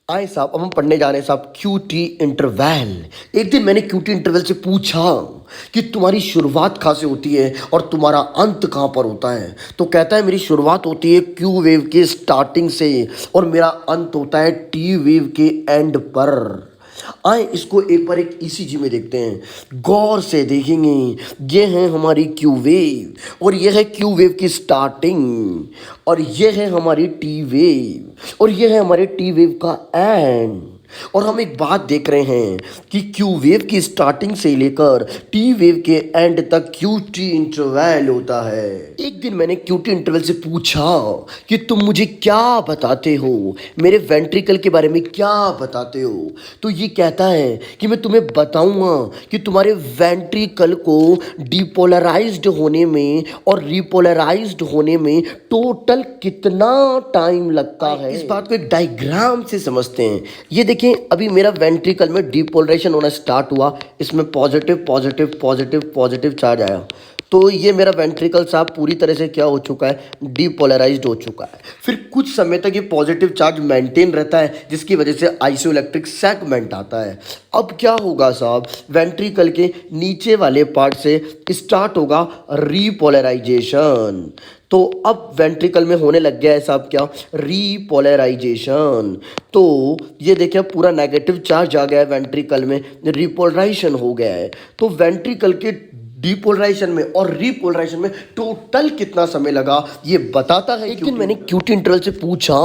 आए साहब, अब हम पढ़ने जा रहे हैं साहब क्यूटी इंटरवल। एक दिन मैंने क्यूटी इंटरवल से पूछा कि तुम्हारी शुरुआत कहाँ से होती है और तुम्हारा अंत कहाँ पर होता है। तो कहता है मेरी शुरुआत होती है क्यू वेव के स्टार्टिंग से और मेरा अंत होता है टी वेव के एंड पर। आए इसको एक बार एक ईसीजी में देखते हैं, गौर से देखेंगे। ये है हमारी क्यू वेव और ये है क्यू वेव की स्टार्टिंग और ये है हमारी टी वेव और ये है हमारे टी वेव का एंड। और हम एक बात देख रहे हैं कि क्यू वेव की स्टार्टिंग से लेकर टी वेव के एंड तक क्यूटी इंटरवल होता है। एक दिन मैंने क्यूटी इंटरवल से पूछा कि तुम मुझे क्या बताते हो, मेरे वेंट्रिकल के बारे में क्या बताते हो। तो ये कहता है कि मैं तुम्हें बताऊंगा कि तुम्हारे वेंट्रिकल को डिपोलराइज्ड होने में और रिपोलराइज्ड होने में टोटल कितना टाइम लगता है। इस बात को एक डायग्राम से समझते हैं। ये देखिए, अभी मेरा वेंट्रिकल में डिपोलराइजेशन होना स्टार्ट हुआ, इसमें positive positive positive positive charge आया। तो ये मेरा वेंट्रिकल साहब पूरी तरह से क्या हो चुका है, डिपोलराइज्ड हो चुका है। फिर कुछ समय तक ये पॉजिटिव चार्ज मेंटेन रहता है जिसकी वजह से आइसोइलेक्ट्रिक सेगमेंट आता है। अब क्या होगा साहब, वेंट्रिकल के नीचे वाले पार्ट से स्टार्ट होगा रीपोलराइजेशन। तो अब वेंट्रिकल में होने लग गया है साहब क्या, रीपोलराइजेशन। तो ये देखिए पूरा नेगेटिव चार्ज आ गया है वेंट्रिकल में, रिपोलराइजेशन हो गया है। तो वेंट्रिकल के डिपोलराइजेशन में और रिपोलराइजेशन में टोटल कितना समय लगा ये बताता है। लेकिन मैंने क्यूटी इंटरवल से पूछा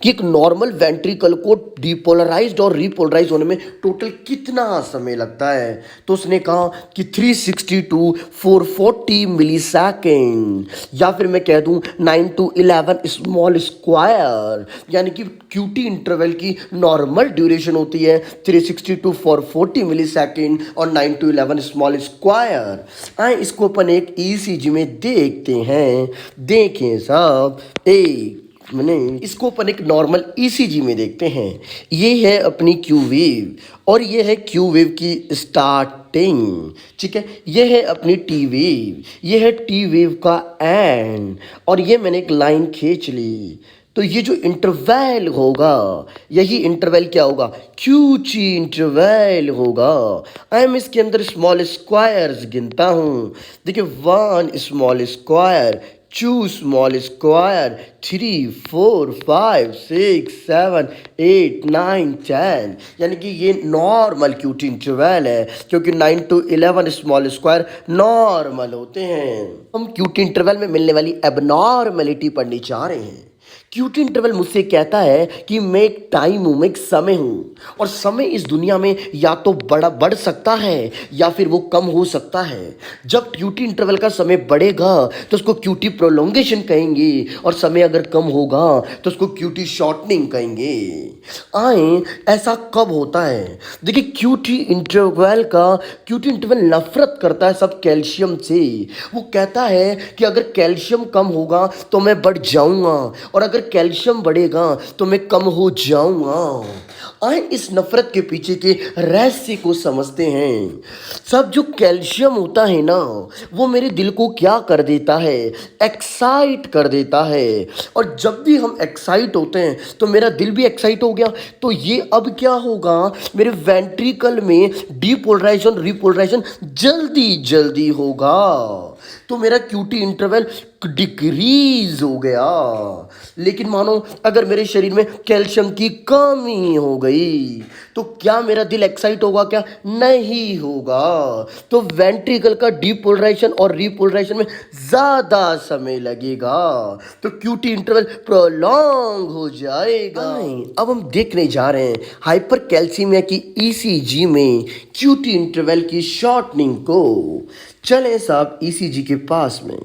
कि एक नॉर्मल वेंट्रिकल को डिपोलराइज्ड और रिपोलराइज होने में टोटल कितना समय लगता है। तो उसने कहा कि 360 टू 440 मिली सेकेंड, या फिर मैं कह दूं 9 to 11 स्मॉल स्क्वायर। यानी कि क्यूटी इंटरवल की नॉर्मल ड्यूरेशन होती है 360 टू 440 मिली सेकेंड और 9 to 11 स्मॉल स्क्वायर। आए इसको अपन एक ईसीजी में देखते हैं। देखें साहब, एक मिनट, इसको अपन एक नॉर्मल ईसीजी में देखते हैं। ये है अपनी क्यू वेव और ये है क्यू वेव की स्टार्टिंग, ठीक है। ये है अपनी टी वेव, ये है टी वेव का एंड और ये मैंने एक लाइन खींच ली। तो ये जो इंटरवल होगा, यही इंटरवल क्या होगा, क्यूटी इंटरवल होगा। आई एम इसके अंदर स्मॉल स्क्वायर्स गिनता हूँ। देखिए 1 स्मॉल स्क्वायर, 2 स्मॉल स्क्वायर, 3 4 5 6 7 8 9 10। यानी कि ये नॉर्मल क्यूटी इंटरवल है क्योंकि 9 to 11 स्मॉल स्क्वायर नॉर्मल होते हैं। हम क्यूटी इंटरवल में मिलने वाली एबनॉर्मलिटी पढ़ने जा रहे हैं। क्यूटी इंटरवल मुझसे कहता है कि मैं एक टाइम हूं, मैं एक समय हूं और समय इस दुनिया में या तो बढ़ सकता है या फिर वो कम हो सकता है। जब क्यूटी इंटरवल का समय बढ़ेगा तो उसको क्यूटी प्रोलोंगेशन कहेंगे और समय अगर कम होगा तो उसको क्यूटी शॉर्टनिंग कहेंगे। आए ऐसा कब होता है, देखिए क्यूटी इंटरवल नफरत करता है सब कैल्शियम से। वो कहता है कि अगर कैल्शियम कम होगा तो मैं बढ़ जाऊंगा और अगर कैल्शियम बढ़ेगा तो मैं कम हो जाऊंगा। आए इस नफरत के पीछे के रहस्य को समझते हैं। सब जो कैल्शियम होता है ना, वो मेरे दिल को क्या कर देता है, एक्साइट कर देता है। और जब भी हम एक्साइट होते हैं तो मेरा दिल भी एक्साइट हो गया। तो ये अब क्या होगा, मेरे वेंट्रिकल में डिपोलराइजेशन रिपोलराइजेशन जल्दी जल्दी होगा। तो मेरा क्यूटी इंटरवल डिक्रीज हो गया। लेकिन मानो अगर मेरे शरीर में कैल्शियम की कमी हो गई तो क्या मेरा दिल एक्साइट होगा, क्या नहीं होगा। तो वेंट्रिकल का डिपोलराइजेशन और रिपोलराइजेशन में ज़्यादा समय लगेगा तो क्यूटी इंटरवल प्रोलॉन्ग हो जाएगा। अब हम देखने जा रहे हैं हाइपर कैल्सीमिया की ईसीजी में क्यूटी इंटरवल की शॉर्टनिंग को। चलें साहब ईसीजी के पास में,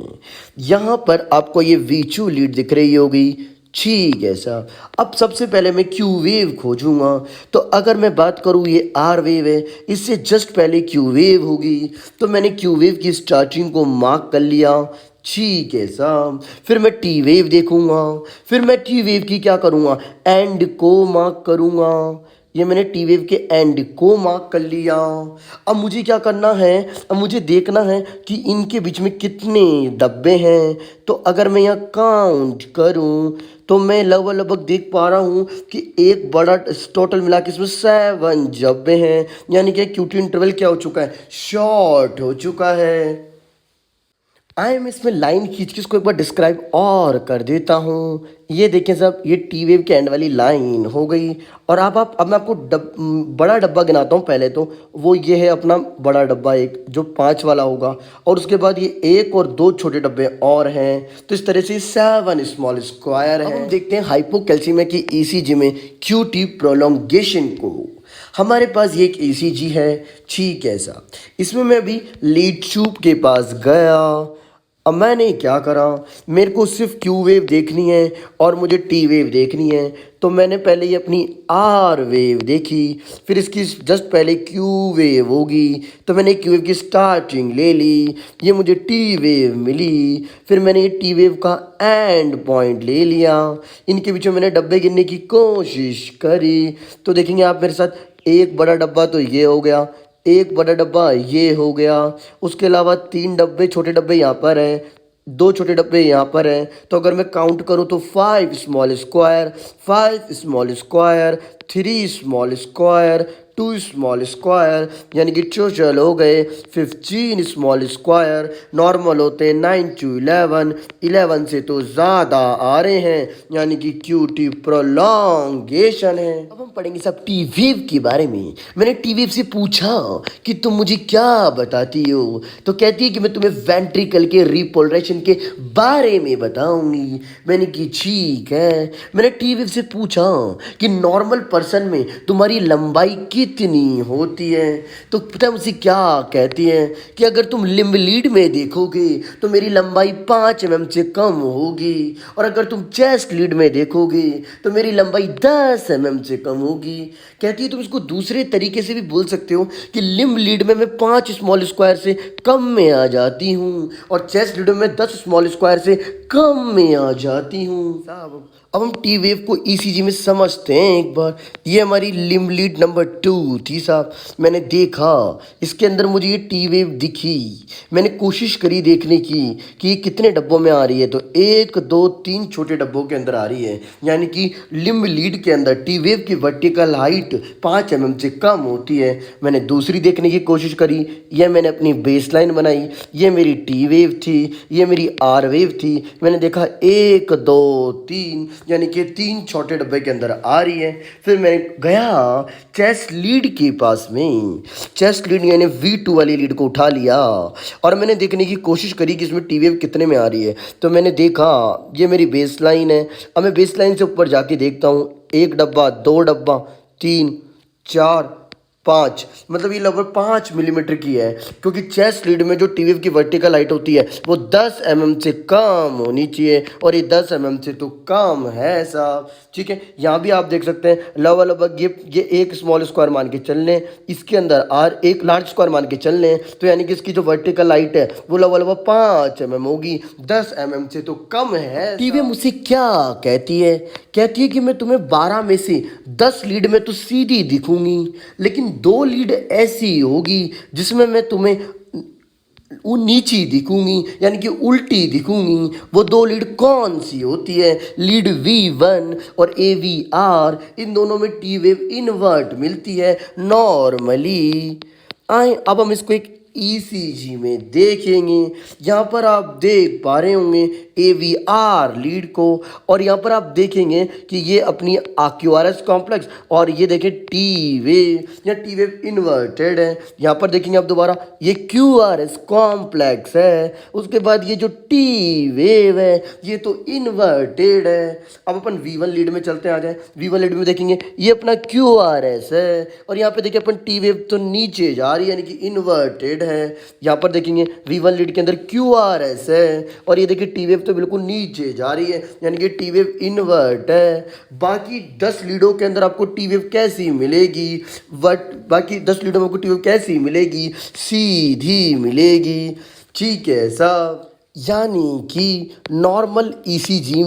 यहाँ पर आपको ये वीचू लीड दिख रही होगी, ठीक है साहब। अब सबसे पहले मैं क्यू वेव खोजूंगा। तो अगर मैं बात करूँ ये आर वेव है, इससे जस्ट पहले क्यू वेव होगी। तो मैंने क्यू वेव की स्टार्टिंग को मार्क कर लिया, ठीक है साहब। फिर मैं टी वेव देखूंगा, फिर मैं टी वेव की क्या करूँगा, एंड को मार्क करूँगा, ये मैंने टी वेव के एंड को मार्क कर लिया। अब मुझे क्या करना है, अब मुझे देखना है कि इनके बीच में कितने डब्बे हैं। तो अगर मैं यहाँ काउंट करूँ तो मैं लगभग लगभग देख पा रहा हूँ कि एक बड़ा टोटल मिला के इसमें 7 डब्बे हैं, यानी कि क्यूटी इंटरवल क्या हो चुका है, शॉर्ट हो चुका है। आए मैं इसमें लाइन खींच के इसको एक बार डिस्क्राइब और कर देता हूँ। ये देखें साहब, ये टी वेव के एंड वाली लाइन हो गई। और अब मैं आपको बड़ा डब्बा गिनाता हूँ। पहले तो वो ये है अपना बड़ा डब्बा एक, जो 5 वाला होगा, और उसके बाद ये एक और 2 छोटे डब्बे और हैं। तो इस तरह से 7 स्मॉल स्क्वायर हैं। अब हम देखते हैं हाइपोकैल्सीमिया की ईसीजी में क्यूटी प्रोलोंगेशन को। हमारे पास ये एक ईसीजी है, ठीक है साहब। इसमें मैं अभी लीड ट्यूब के पास गया। अब मैंने क्या करा, मेरे को सिर्फ क्यू वेव देखनी है और मुझे टी वेव देखनी है। तो मैंने पहले ये अपनी आर वेव देखी, फिर इसकी जस्ट पहले क्यू वेव होगी, तो मैंने क्यू वेव की स्टार्टिंग ले ली, ये मुझे टी वेव मिली। फिर मैंने ये टी वेव का एंड पॉइंट ले लिया, इनके बीच में मैंने डब्बे गिनने की कोशिश करी। तो देखेंगे आप मेरे साथ, एक बड़ा डब्बा तो ये हो गया, एक बड़ा डब्बा ये हो गया, उसके अलावा 3 डब्बे छोटे डब्बे यहाँ पर हैं, 2 छोटे डब्बे यहाँ पर हैं। तो अगर मैं काउंट करूँ तो 5 small square, 5 small square, 3 small square, 2 small square, यानी कि टोटल हो गए 15 स्मॉल स्क्वायर। नॉर्मल होते हैं 9 to 11, 11 से तो ज़्यादा आ रहे हैं, यानी कि क्यूटी प्रोलॉन्गेशन है। अब हम पढ़ेंगे सब टी वेव के बारे में। मैंने टी वेव से पूछा कि तुम मुझे क्या बताती हो, तो कहती है कि मैं तुम्हें वेंट्रिकल के रिपोलराइजेशन के बारे में बताऊंगी। मैंने कि ठीक है। मैंने टी वेव से पूछा कि नॉर्मल पर्सन में तुम्हारी लंबाई कितनी होती है, तो पता है मुझसे क्या कहती है कि अगर तुम लिम्ब लीड में देखोगे तो मेरी लंबाई 5 mm से कम होगी, और अगर तुम चेस्ट लीड में देखोगे तो मेरी लंबाई 10 mm से कम होगी। कहती है तुम इसको दूसरे तरीके से भी बोल सकते हो कि लिम्ब लीड में मैं 5 स्मॉल स्क्वायर से कम में आ जाती हूँ, और चेस्ट लीड में 10 स्मॉल स्क्वायर से कम में आ जाती हूँ। अब हम टी वेव को ईसीजी में समझते हैं एक बार। ये हमारी लिम्ब लीड नंबर 2 थी साहब। मैंने देखा इसके अंदर मुझे ये टी वेव दिखी, मैंने कोशिश करी देखने की कि ये कितने डब्बों में आ रही है। तो 1 2 3 छोटे डब्बों के अंदर आ रही है, यानी कि लिम्ब लीड के अंदर टी वेव की वर्टिकल हाइट 5 mm से कम होती है। मैंने दूसरी देखने की कोशिश करी, यह मैंने अपनी बेस लाइन बनाई, ये मेरी टी वेव थी, ये मेरी आर वेव थी। मैंने देखा 1 2 3, यानी कि 3 छोटे डब्बे के अंदर आ रही है। फिर मैं गया चेस्ट लीड के पास में, चेस्ट लीड यानी V2 वाली लीड को उठा लिया, और मैंने देखने की कोशिश करी कि इसमें टी वेव कितने में आ रही है। तो मैंने देखा ये मेरी बेस लाइन है। अब मैं बेस लाइन से ऊपर जाके देखता हूँ, 1 डब्बा, 2 डब्बा, 3 4 5, मतलब ये लगभग 5 मिलीमीटर की है, क्योंकि चेस्ट लीड में जो टी वेव की वर्टिकल हाइट होती है वो 10 mm से कम होनी चाहिए, और ये 10 mm से तो कम है साहब। ठीक है, यहाँ भी आप देख सकते हैं लगभग ये एक स्मॉल स्क्वायर मान के चल लें, इसके अंदर आर एक लार्ज स्क्वायर मान के चल लें, तो यानी कि इसकी जो वर्टिकल हाइट है वो लगभग 5 mm होगी, 10 mm से तो कम है। टी वेव मुझसे क्या कहती है, कहती है कि मैं तुम्हें 12 में से 10 लीड में तो सीधी दिखूंगी, लेकिन 2 लीड ऐसी होगी जिसमें मैं तुम्हें वो नीची दिखूंगी, यानी कि उल्टी दिखूंगी। वो 2 लीड कौन सी होती है, लीड V1 और AVR, इन दोनों में टी वेव इन्वर्ट मिलती है नॉर्मली। आए अब हम इसको एक ईसीजी में देखेंगे। यहाँ पर आप देख पा रहे होंगे AVR लीड को, और यहाँ पर आप देखेंगे कि ये अपनी AQRS कॉम्प्लेक्स, और ये देखें टी वेव या टी वेव इन्वर्टेड है। यहाँ पर देखेंगे आप दोबारा, ये QRS कॉम्प्लेक्स है, उसके बाद ये जो टी वेव है ये तो इन्वर्टेड है। अब अपन V1 लीड में चलते आ जाए। V1 लीड में देखेंगे ये अपना QRS है, और यहाँ पे देखिए अपन टी वेव तो नीचे जा रही है, यानी कि इन्वर्टेड है। यहाँ पर देखेंगे V1 लीड के अंदर QRS है, और ये देखिए टी वेव तो बिल्कुल नीचे जा रही है, यानी कि टी वेव इन्वर्ट है। बाकी 10 लीडों के अंदर आपको टी वेव कैसी मिलेगी, बाकी 10 लीडों में आपको टी वेव कैसी मिलेगी, सीधी मिलेगी। ठीक है साहब। यानी कि नॉर्मल ईसीजी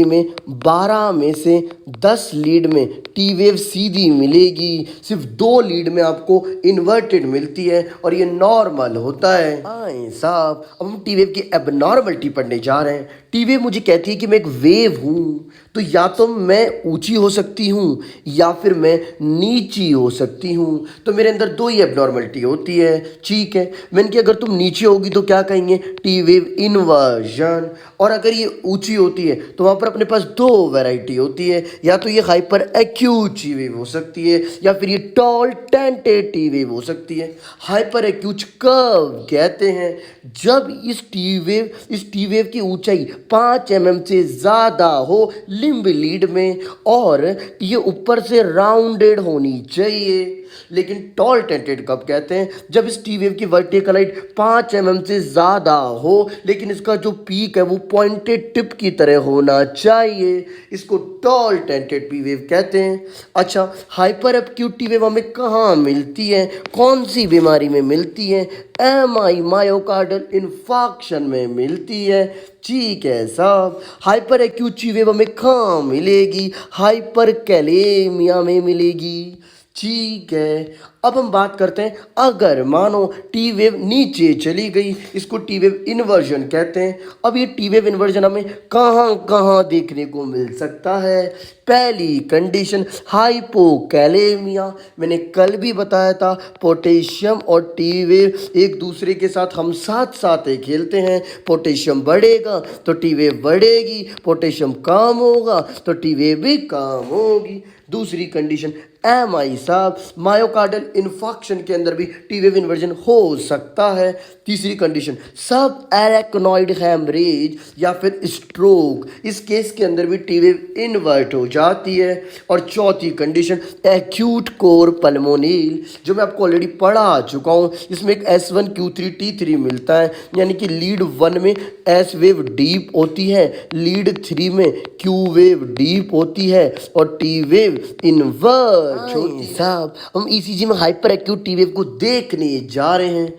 में 12 में से 10 लीड में टी वेव सीधी मिलेगी, सिर्फ 2 लीड में आपको इन्वर्टेड मिलती है और ये नॉर्मल होता है। आए साहब, अब हम टी वेव की एबनॉर्मलिटी पढ़ने जा रहे हैं। टी वेव मुझे कहती है कि मैं एक वेव हूँ, तो या तो मैं ऊंची हो सकती हूँ या फिर मैं नीची हो सकती हूँ। तो मेरे अंदर दो ही एबनॉर्मलिटी होती है, ठीक है। मैंने कि अगर तुम नीचे होगी तो क्या कहेंगे, टी वेव इन्वर्जन। और अगर ये ऊंची होती है तो वहाँ पर अपने पास दो वैरायटी होती है, या तो ये हाइपर एक्यूट टी वेव हो सकती है या फिर ये टॉल टेंटेड टी वेव हो सकती है। हाइपर एक्यूट कब कहते हैं, जब इस टी वेव की ऊंचाई 5 mm से ज़्यादा हो लिम्ब लीड में और ये ऊपर से राउंडेड होनी चाहिए। लेकिन टॉल टेंटेड कब कहते हैं, जब इस टी वेव की वर्टिकल हाइट 5 mm से ज़्यादा हो लेकिन इसका जो पीक है वो पॉइंटेड टिप की तरह होना चाहिए। इसको टॉल टेंटेड टी वेव कहते हैं। अच्छा, हाइपर एक्यूट टी वेव हमें कहाँ मिलती है, कौन सी बीमारी में मिलती है, एमआई मायोकार्डल इन्फार्क्शन में मिलती है। ठीक है साहब, हाइपर एक्यूट टी वेव हमें कहाँ मिलेगी, हाइपर कैलेमिया में मिलेगी। ठीक है, अब हम बात करते हैं, अगर मानो टी वेव नीचे चली गई, इसको टी वेव इन्वर्जन कहते हैं। अब ये टी वेव इन्वर्जन हमें कहाँ कहाँ देखने को मिल सकता है। पहली कंडीशन हाइपोकैलेमिया, मैंने कल भी बताया था पोटेशियम और टी वेव एक दूसरे के साथ हम साथ साथ ही खेलते हैं। पोटेशियम बढ़ेगा तो टी वेव बढ़ेगी, पोटेशियम कम होगा तो टी वेव भी कम होगी। दूसरी कंडीशन एम आई साहब, मायोकार्डल इन्फार्क्शन के अंदर भी टी वेव इन्वर्जन हो सकता है। तीसरी कंडीशन सब एरेक्नॉइड हैमरेज या फिर स्ट्रोक, इस केस के अंदर भी टी वेव इन्वर्ट हो जाती है। और चौथी कंडीशन एक्यूट कोर पल्मोनिल, जो मैं आपको ऑलरेडी पढ़ा चुका हूँ। इसमें एक S1Q3T3 मिलता है, यानी कि लीड 1 में एस वेव डीप होती है, लीड 3 में क्यू वेव डीप होती है और टी वेव इन्वर्ट होती है। साहब, हम ईसीजी में हाइपर एक्यूट टी वेव को देखने जा रहे हैं,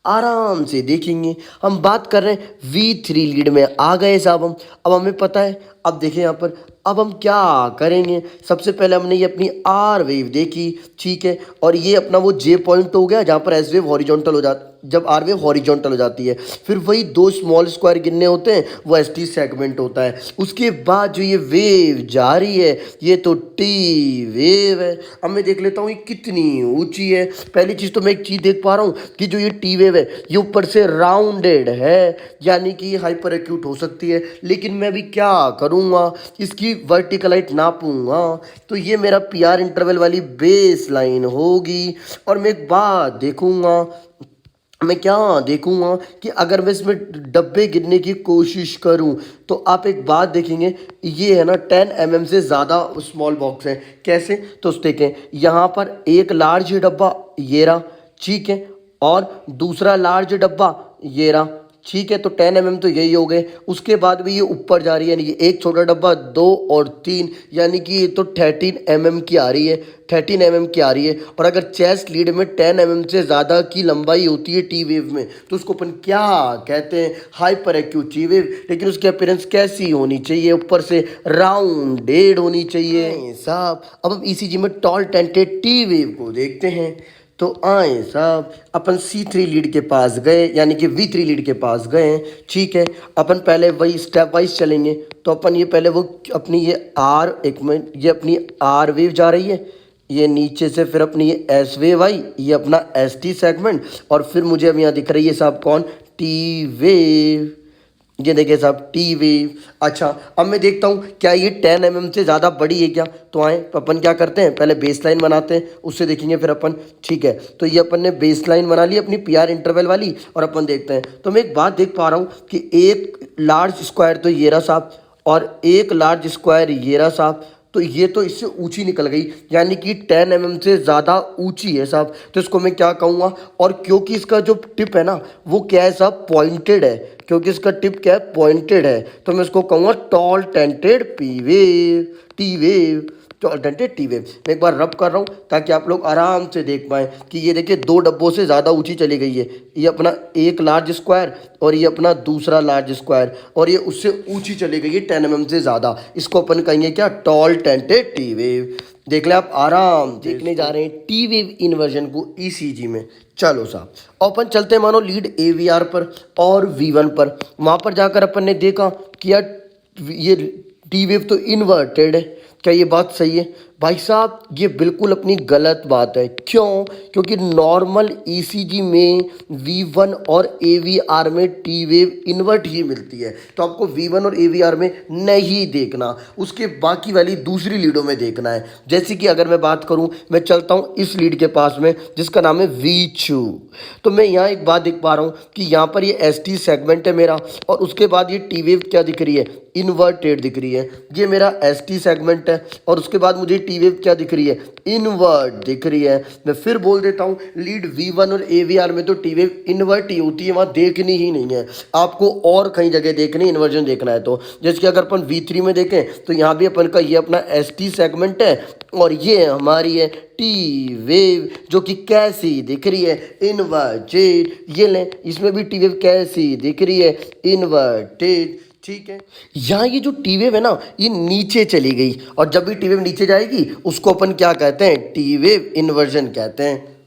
आराम से देखेंगे। हम बात कर रहे हैं V3 लीड में आ गए साहब हम। अब हमें पता है, अब देखें यहाँ पर, अब हम क्या करेंगे। सबसे पहले हमने ये अपनी आर वेव देखी, ठीक है, और ये अपना वो जे पॉइंट हो गया जहाँ पर एस वेव हॉरिजॉन्टल हो जाती, जब आर वेव हॉरिजॉन्टल हो जाती है। फिर वही दो स्मॉल स्क्वायर गिनने होते हैं, वो एस टी सेगमेंट होता है। उसके बाद जो ये वेव जा रही है ये तो टी वेव है। अब मैं देख लेता हूँ ये कितनी ऊंची है। पहली चीज़ तो मैं एक चीज़ देख पा रहा हूँ कि जो ये टी वेव है ये ऊपर से राउंडेड है, यानी कि ये हाइपर एक्यूट हो सकती है। लेकिन मैं अभी क्या करूँगा, इसकी वर्टिकल हाइट नापूंगा, तो ये मेरा पी आर इंटरवल वाली बेस लाइन होगी। और मैं एक बात देखूंगा, मैं क्या देखूंगा कि अगर मैं इसमें डब्बे गिनने की कोशिश करूं तो आप एक बात देखेंगे, ये है ना 10 mm से ज़्यादा स्मॉल बॉक्स है। कैसे, तो देखें यहाँ पर एक लार्ज डब्बा ये रहा, ठीक है, और दूसरा लार्ज डब्बा ये रहा, ठीक है। तो 10 mm तो यही हो गए। उसके बाद भी ये ऊपर जा रही है, यानी कि एक छोटा डब्बा, 2 और 3, यानी कि ये तो 13 mm की आ रही है, 13 mm की आ रही है। और अगर चेस्ट लीड में 10 mm से ज़्यादा की लंबाई होती है टी वेव में, तो उसको अपन क्या कहते हैं, हाइपर एक्यूट टी वेव। लेकिन उसकी अपीयरेंस कैसी होनी चाहिए, ऊपर से राउंडेड होनी चाहिए साहब। अब हम ईसीजी में टॉल टेंटेड टी वेव को देखते हैं। तो आए साहब, अपन C3 लीड के पास गए, यानी कि V3 लीड के पास गए, ठीक है। अपन पहले वही स्टेप वाइज चलेंगे। तो अपन ये पहले वो अपनी ये आर, एक मिनट, ये अपनी आर वेव जा रही है, ये नीचे से फिर अपनी ये एस वेव आई, ये अपना एस टी सेगमेंट, और फिर मुझे अब यहाँ दिख रही है साहब कौन, टी वेव। ये देखिए साहब टी वेव। अच्छा, अब मैं देखता हूँ क्या ये 10 mm से ज़्यादा बड़ी है क्या। तो आए अपन क्या करते हैं, पहले बेस लाइन बनाते हैं, उससे देखेंगे फिर अपन, ठीक है। तो ये अपन ने बेस लाइन बना ली अपनी पी आर इंटरवल वाली, और अपन देखते हैं। तो मैं एक बात देख पा रहा हूँ कि एक लार्ज स्क्वायर तो ये रहा साहब, और एक लार्ज स्क्वायर ये रहा साहब। तो ये तो इससे ऊंची निकल गई, यानी कि 10 mm से ज़्यादा ऊंची है साहब। तो इसको मैं क्या कहूँगा, और क्योंकि इसका जो टिप है ना वो क्या है साहब, पॉइंटेड है, क्योंकि इसका टिप क्या है, पॉइंटेड है, तो मैं इसको कहूँगा tall tented P wave, T wave. जो अल्टरनेट टी वेव। मैं एक बार रब कर रहा हूँ ताकि आप लोग आराम से देख पाएँ कि ये देखिए 2 डब्बों से ज़्यादा ऊँची चली गई है। ये अपना एक लार्ज स्क्वायर और ये अपना दूसरा लार्ज स्क्वायर, और ये उससे ऊँची चली गई है 10 mm से ज़्यादा। इसको अपन कहेंगे क्या? Tall tented T wave. देख ले आप, आराम देखने जा रहे हैं टी वेव इन्वर्जन को ईसीजी में। चलो साहब, अपन चलते हैं मानो लीड एवीआर पर और वी1 पर। वहाँ पर जाकर अपन ने देखा कि यार ये टी वेव तो इन्वर्टेड है। क्या ये बात सही है? भाई साहब ये बिल्कुल अपनी गलत बात है। क्यों? क्योंकि नॉर्मल ईसीजी में वी1 और एवीआर में टी वेव इन्वर्ट ही मिलती है। तो आपको वी1 और एवीआर में नहीं देखना, उसके बाकी वाली दूसरी लीडों में देखना है। जैसे कि अगर मैं बात करूं, मैं चलता हूं इस लीड के पास में जिसका नाम है वी2। तो मैं यहाँ एक बात देख पा रहा हूँ कि यहाँ पर ये एसटी सेगमेंट है मेरा, और उसके बाद ये टी वेव क्या दिख रही है? इन्वर्टेड दिख रही है। ये मेरा एसटी सेगमेंट है, और उसके बाद मुझे टी वेव क्या दिख रही है? इन्वर्ट दिख रही है। मैं फिर बोल देता हूँ, लीड वी1 और एवीआर में तो टी वेव इन्वर्ट ही होती है, वहाँ देखनी ही नहीं है। आपको और कई जगह देखनी, इन्वर्जन देखना है तो। जैसे कि अगर अपन वी3 में देखें तो यहाँ भी अपन का ये अपना एसटी सेगमेंट है, और ये हमारी है टी वेव जो कि कैसी दिख रही है? इन्वर्टेड। ये लें, इसमें भी टी वेव कैसी दिख रही है? इन्वर्टेड। ठीक है, यहाँ ये जो टी वेव है ना, ये नीचे चली गई, और जब भी टी वेव नीचे जाएगी उसको अपन क्या कहते हैं? टी वेव इन्वर्जन कहते हैं।